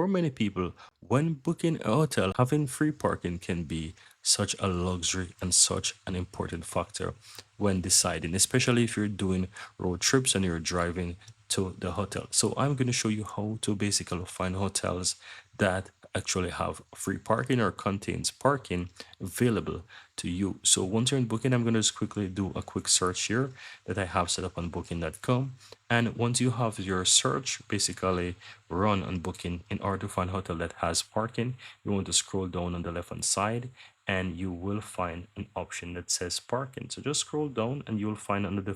for many people, when booking a hotel, having free parking can be such a luxury and such an important factor when deciding, especially if you're doing road trips and you're driving to the hotel. So I'm going to show you how to basically find hotels that actually have free parking or contains parking available to you. So once you're in booking, I'm going to just quickly do a quick search here that I have set up on booking.com. And once you have your search basically run on booking, in order to find a hotel that has parking, you want to scroll down on the left hand side and you will find an option that says parking. So just scroll down and you'll find under the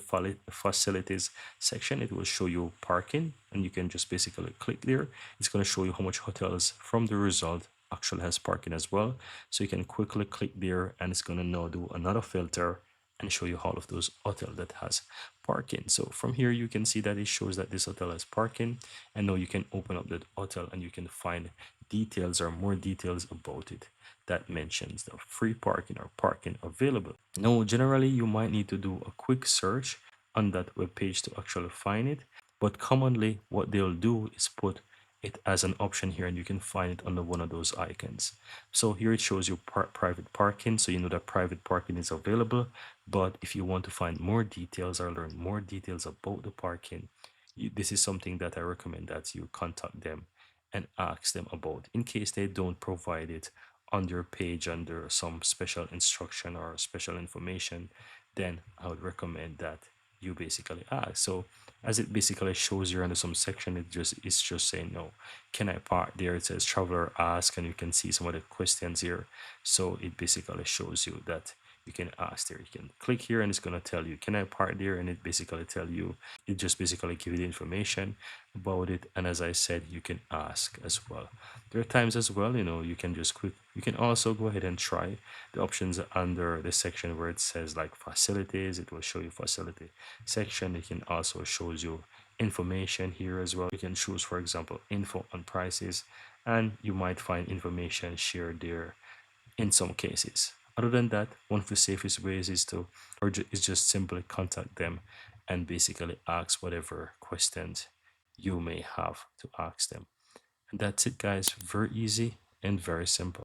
facilities section, it will show you parking, and you can just basically click there. It's going to show you how much hotels from the result actually has parking as well. So you can quickly click there and it's going to now do another filter and show you all of those hotels that has parking. So from here you can see that it shows that this hotel has parking, and now you can open up that hotel and you can find details or more details about it that mentions the free parking or parking available. Now generally you might need to do a quick search on that web page to actually find it, but commonly what they'll do is put it as an option here, and you can find it under one of those icons. So here it shows you private parking, so you know that private parking is available. But if you want to find more details or learn more details about the parking, this is something that I recommend that you contact them and ask them about, in case they don't provide it on their page under some special instruction or special information. Then I would recommend that you basically ask. So as it basically shows you under some section, it's just saying no, can I park there? It says traveler ask, and you can see some of the questions here. So it basically shows you that you can ask there. You can click here and it's going to tell you, can I park there? And it basically tell you, it just basically give you the information about it. And as I said, you can ask as well. There are times as well, you can just click. You can also go ahead and try the options under the section where it says like facilities. It will show you facility section. It can also shows you information here as well. You can choose, for example, info on prices, and you might find information shared there in some cases. Other than that, one of the safest ways is to, is just simply contact them and basically ask whatever questions you may have to ask them. And that's it, guys. Very easy and very simple.